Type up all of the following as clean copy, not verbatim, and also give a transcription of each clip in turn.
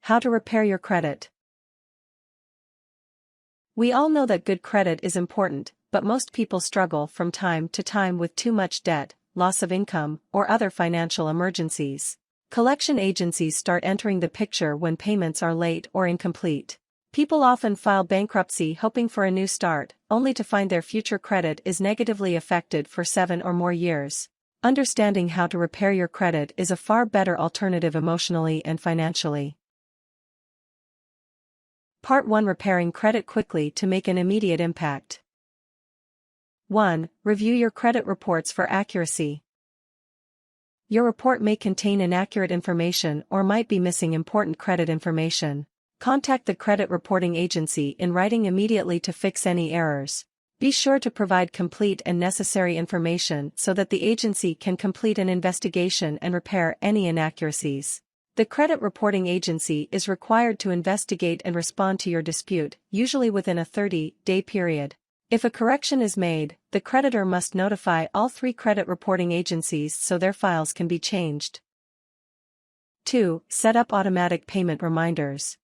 How to repair your credit. We all know that good credit is important, but most people struggle from time to time with too much debt, loss of income, or other financial emergencies. Collection agencies start entering the picture when payments are late or incomplete. People often file bankruptcy hoping for a new start, only to find their future credit is negatively affected for 7 or more years. Understanding how to repair your credit is a far better alternative emotionally and financially. Part 1: Repairing credit quickly to make an immediate impact. 1. Review your credit reports for accuracy. Your report may contain inaccurate information or might be missing important credit information. Contact the credit reporting agency in writing immediately to fix any errors. Be sure to provide complete and necessary information so that the agency can complete an investigation and repair any inaccuracies. The credit reporting agency is required to investigate and respond to your dispute, usually within a 30-day period. If a correction is made, the creditor must notify all 3 credit reporting agencies so their files can be changed. 2. Set up automatic payment reminders.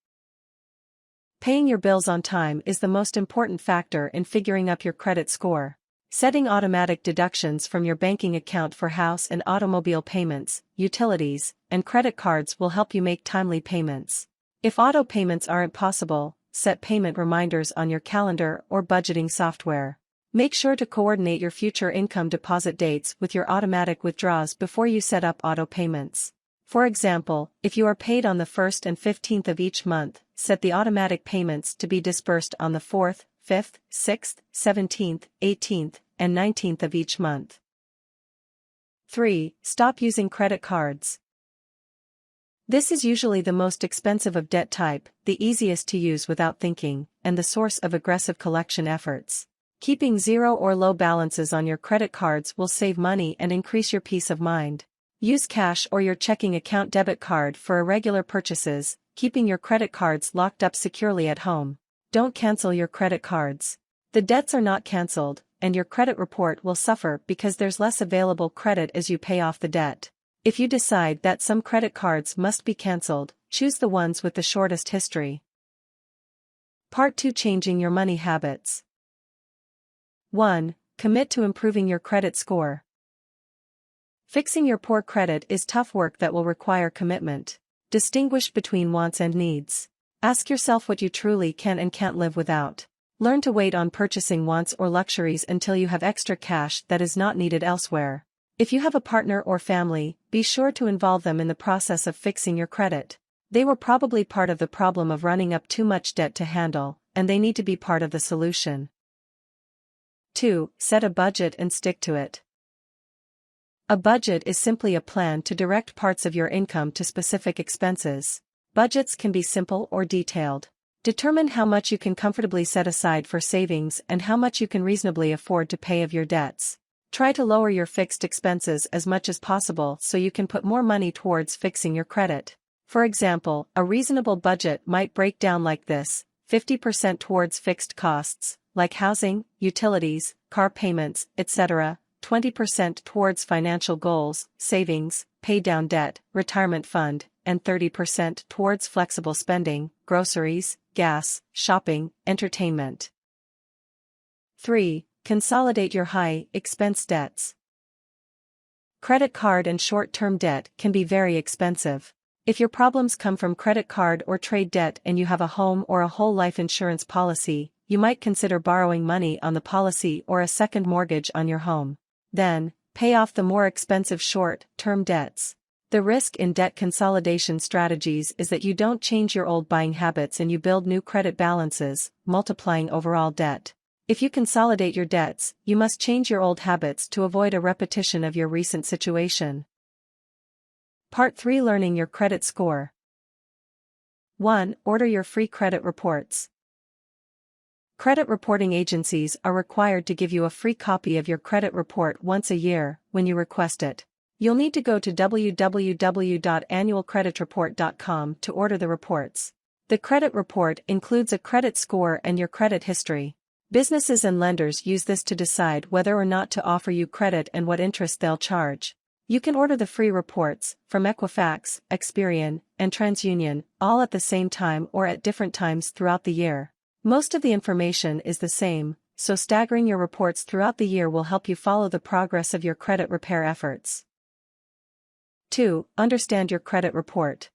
Paying your bills on time is the most important factor in figuring up your credit score. Setting automatic deductions from your banking account for house and automobile payments, utilities, and credit cards will help you make timely payments. If auto payments aren't possible, set payment reminders on your calendar or budgeting software. Make sure to coordinate your future income deposit dates with your automatic withdrawals before you set up auto payments. For example, if you are paid on the 1st and 15th of each month, set the automatic payments to be disbursed on the 4th, 5th, 6th, 17th, 18th, and 19th of each month. 3. Stop using credit cards. This is usually the most expensive of debt type, the easiest to use without thinking, and the source of aggressive collection efforts. Keeping zero or low balances on your credit cards will save money and increase your peace of mind. Use cash or your checking account debit card for irregular purchases, keeping your credit cards locked up securely at home. Don't cancel your credit cards. The debts are not canceled, and your credit report will suffer because there's less available credit as you pay off the debt. If you decide that some credit cards must be canceled, choose the ones with the shortest history. Part 2: Changing your money habits. 1. Commit to improving your credit score. Fixing your poor credit is tough work that will require commitment. Distinguish between wants and needs. Ask yourself what you truly can and can't live without. Learn to wait on purchasing wants or luxuries until you have extra cash that is not needed elsewhere. If you have a partner or family, be sure to involve them in the process of fixing your credit. They were probably part of the problem of running up too much debt to handle, and they need to be part of the solution. 2. Set a budget and stick to it. A budget is simply a plan to direct parts of your income to specific expenses. Budgets can be simple or detailed. Determine how much you can comfortably set aside for savings and how much you can reasonably afford to pay of your debts. Try to lower your fixed expenses as much as possible so you can put more money towards fixing your credit. For example, a reasonable budget might break down like this: 50% towards fixed costs, like housing, utilities, car payments, etc., 20% towards financial goals, savings, pay down debt, retirement fund, and 30% towards flexible spending, groceries, gas, shopping, entertainment. 3. Consolidate your high-expense debts. Credit card and short-term debt can be very expensive. If your problems come from credit card or trade debt and you have a home or a whole life insurance policy, you might consider borrowing money on the policy or a second mortgage on your home. Then, pay off the more expensive short-term debts. The risk in debt consolidation strategies is that you don't change your old buying habits and you build new credit balances, multiplying overall debt. If you consolidate your debts, you must change your old habits to avoid a repetition of your recent situation. Part 3: Learning your credit score. 1. Order your free credit reports. Credit reporting agencies are required to give you a free copy of your credit report once a year when you request it. You'll need to go to www.annualcreditreport.com to order the reports. The credit report includes a credit score and your credit history. Businesses and lenders use this to decide whether or not to offer you credit and what interest they'll charge. You can order the free reports from Equifax, Experian, and TransUnion, all at the same time or at different times throughout the year. Most of the information is the same, so staggering your reports throughout the year will help you follow the progress of your credit repair efforts. 2. Understand your credit report.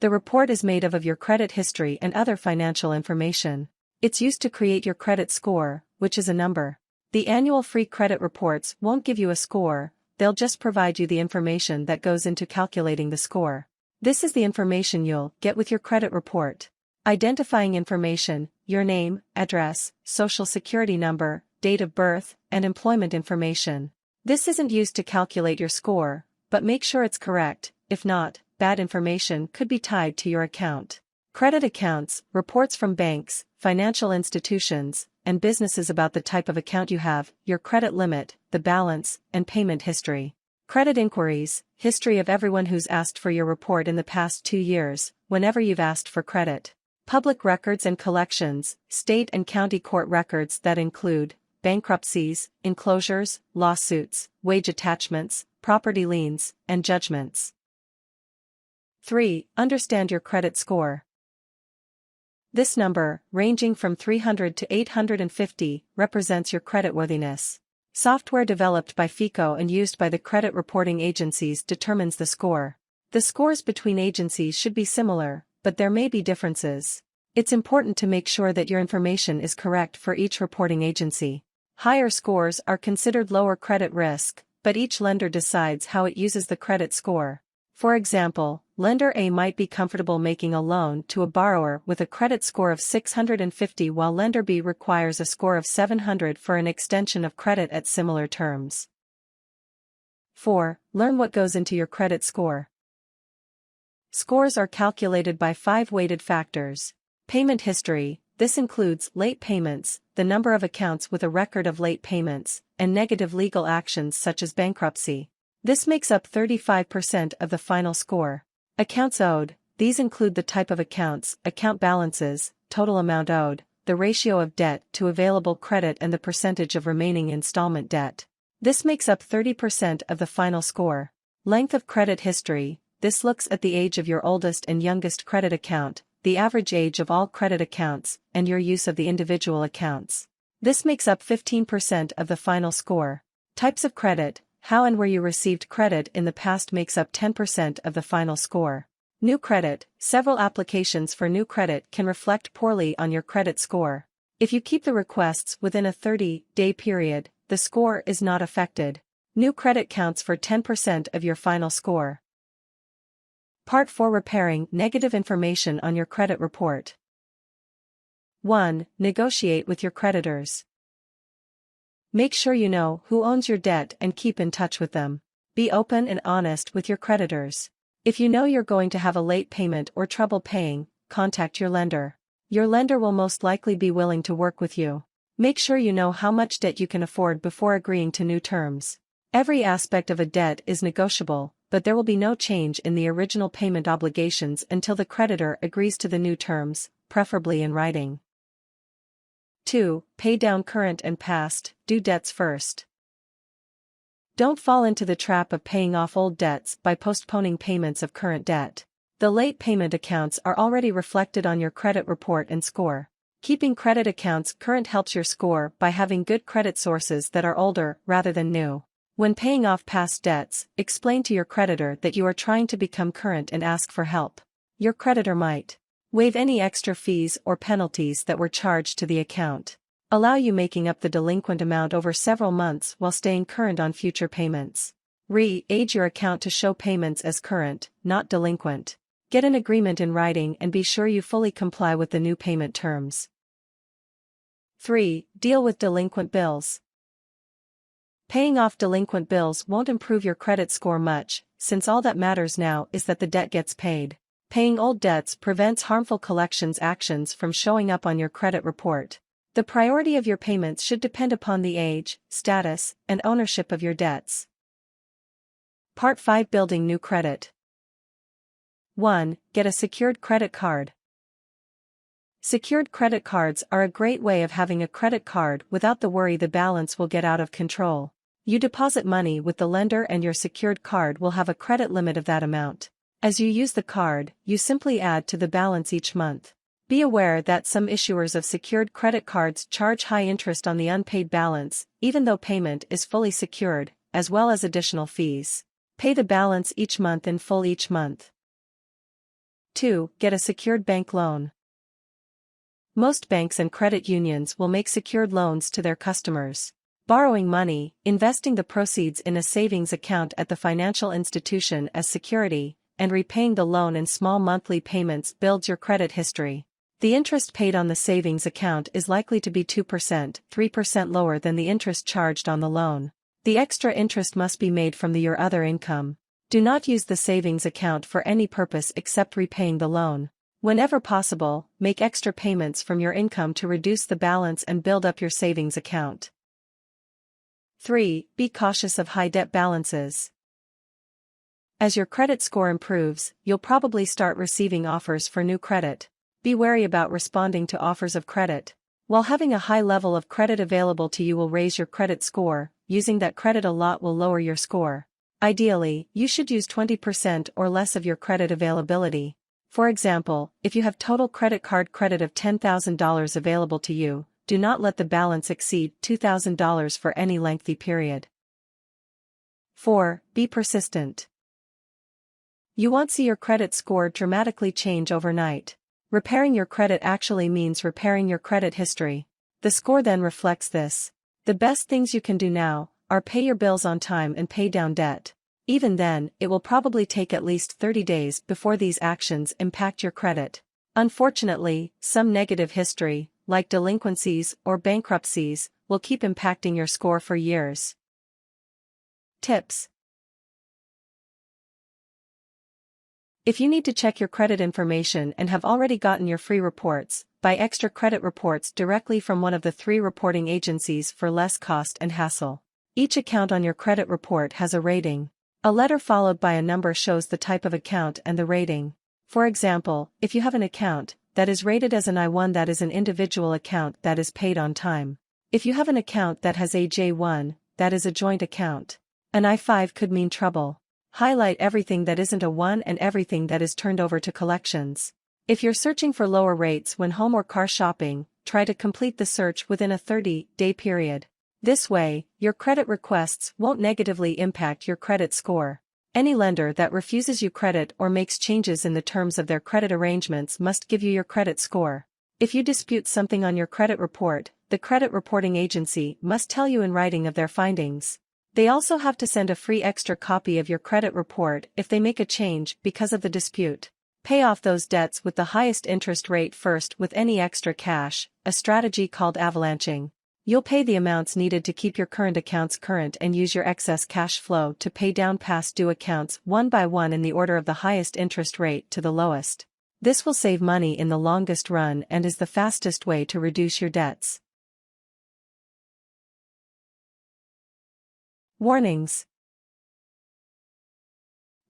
The report is made up of your credit history and other financial information. It's used to create your credit score, which is a number. The annual free credit reports won't give you a score, they'll just provide you the information that goes into calculating the score. This is the information you'll get with your credit report. Identifying information, your name, address, social security number, date of birth, and employment information. This isn't used to calculate your score, but make sure it's correct. If not, bad information could be tied to your account. Credit accounts, reports from banks, financial institutions, and businesses about the type of account you have, your credit limit, the balance, and payment history. Credit inquiries, history of everyone who's asked for your report in the past 2 years, whenever you've asked for credit. Public records and collections, state and county court records that include bankruptcies, enclosures, lawsuits, wage attachments, property liens, and judgments. 3. Understand your credit score. This number, ranging from 300 to 850, represents your creditworthiness. Software developed by FICO and used by the credit reporting agencies determines the score. The scores between agencies should be similar, but there may be differences. It's important to make sure that your information is correct for each reporting agency. Higher scores are considered lower credit risk, but each lender decides how it uses the credit score. For example, Lender A might be comfortable making a loan to a borrower with a credit score of 650 while Lender B requires a score of 700 for an extension of credit at similar terms. 4. Learn what goes into your credit score. Scores are calculated by 5 weighted factors. Payment history, this includes late payments, the number of accounts with a record of late payments, and negative legal actions such as bankruptcy. This makes up 35% of the final score. Accounts owed, these include the type of accounts, account balances, total amount owed, the ratio of debt to available credit and the percentage of remaining installment debt. This makes up 30% of the final score. Length of credit history, this looks at the age of your oldest and youngest credit account, the average age of all credit accounts, and your use of the individual accounts. This makes up 15% of the final score. Types of credit, how and where you received credit in the past makes up 10% of the final score. New credit, several applications for new credit can reflect poorly on your credit score. If you keep the requests within a 30-day period, the score is not affected. New credit counts for 10% of your final score. Part 4. Repairing negative information on your credit report. 1. Negotiate with your creditors. Make sure you know who owns your debt and keep in touch with them. Be open and honest with your creditors. If you know you're going to have a late payment or trouble paying, contact your lender. Your lender will most likely be willing to work with you. Make sure you know how much debt you can afford before agreeing to new terms. Every aspect of a debt is negotiable, but there will be no change in the original payment obligations until the creditor agrees to the new terms, preferably in writing. 2. Pay down current and past due debts first. Don't fall into the trap of paying off old debts by postponing payments of current debt. The late payment accounts are already reflected on your credit report and score. Keeping credit accounts current helps your score by having good credit sources that are older rather than new. When paying off past debts, explain to your creditor that you are trying to become current and ask for help. Your creditor might waive any extra fees or penalties that were charged to the account. Allow you making up the delinquent amount over several months while staying current on future payments. Re-age your account to show payments as current, not delinquent. Get an agreement in writing and be sure you fully comply with the new payment terms. 3. Deal with delinquent bills. Paying off delinquent bills won't improve your credit score much, since all that matters now is that the debt gets paid. Paying old debts prevents harmful collections actions from showing up on your credit report. The priority of your payments should depend upon the age, status, and ownership of your debts. Part 5. Building new credit. 1. Get a secured credit card. Secured credit cards are a great way of having a credit card without the worry the balance will get out of control. You deposit money with the lender and your secured card will have a credit limit of that amount. As you use the card, you simply add to the balance each month. Be aware that some issuers of secured credit cards charge high interest on the unpaid balance, even though payment is fully secured, as well as additional fees. Pay the balance each month in full each month. 2. Get a secured bank loan. Most banks and credit unions will make secured loans to their customers. Borrowing money, investing the proceeds in a savings account at the financial institution as security, and repaying the loan in small monthly payments builds your credit history. The interest paid on the savings account is likely to be 2%, 3% lower than the interest charged on the loan. The extra interest must be made from your other income. Do not use the savings account for any purpose except repaying the loan. Whenever possible, make extra payments from your income to reduce the balance and build up your savings account. 3. Be cautious of high debt balances. As your credit score improves, you'll probably start receiving offers for new credit. Be wary about responding to offers of credit. While having a high level of credit available to you will raise your credit score, using that credit a lot will lower your score. Ideally, you should use 20% or less of your credit availability. For example, if you have total credit card credit of $10,000 available to you, do not let the balance exceed $2,000 for any lengthy period. 4. Be persistent. You won't see your credit score dramatically change overnight. Repairing your credit actually means repairing your credit history. The score then reflects this. The best things you can do now are pay your bills on time and pay down debt. Even then, it will probably take at least 30 days before these actions impact your credit. Unfortunately, some negative history, like delinquencies or bankruptcies, will keep impacting your score for years. Tips. If you need to check your credit information and have already gotten your free reports, buy extra credit reports directly from one of the 3 reporting agencies for less cost and hassle. Each account on your credit report has a rating. A letter followed by a number shows the type of account and the rating. For example, if you have an account that is rated as an I1, that is an individual account that is paid on time. If you have an account that has a J1, that is a joint account. An I5 could mean trouble. Highlight everything that isn't a 1 and everything that is turned over to collections. If you're searching for lower rates when home or car shopping, try to complete the search within a 30-day period. This way, your credit requests won't negatively impact your credit score. Any lender that refuses you credit or makes changes in the terms of their credit arrangements must give you your credit score. If you dispute something on your credit report, the credit reporting agency must tell you in writing of their findings. They also have to send a free extra copy of your credit report if they make a change because of the dispute. Pay off those debts with the highest interest rate first with any extra cash, a strategy called avalanching. You'll pay the amounts needed to keep your current accounts current and use your excess cash flow to pay down past due accounts one by one in the order of the highest interest rate to the lowest. This will save money in the longest run and is the fastest way to reduce your debts. Warnings.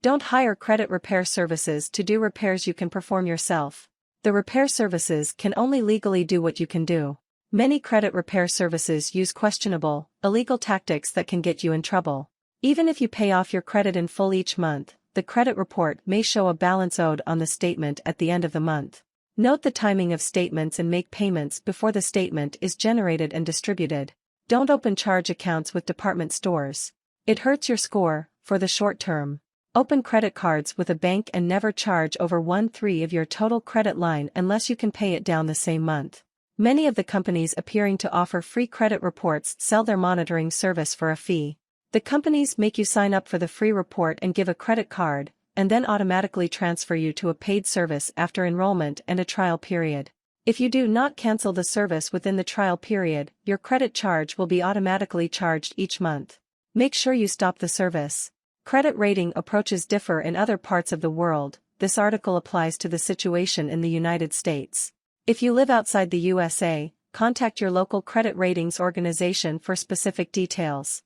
Don't hire credit repair services to do repairs you can perform yourself. The repair services can only legally do what you can do. Many credit repair services use questionable, illegal tactics that can get you in trouble. Even if you pay off your credit in full each month, the credit report may show a balance owed on the statement at the end of the month. Note the timing of statements and make payments before the statement is generated and distributed. Don't open charge accounts with department stores. It hurts your score, for the short term. Open credit cards with a bank and never charge over 1/3 of your total credit line unless you can pay it down the same month. Many of the companies appearing to offer free credit reports sell their monitoring service for a fee. The companies make you sign up for the free report and give a credit card, and then automatically transfer you to a paid service after enrollment and a trial period. If you do not cancel the service within the trial period, your credit charge will be automatically charged each month. Make sure you stop the service. Credit rating approaches differ in other parts of the world. This article applies to the situation in the United States. If you live outside the USA, contact your local credit ratings organization for specific details.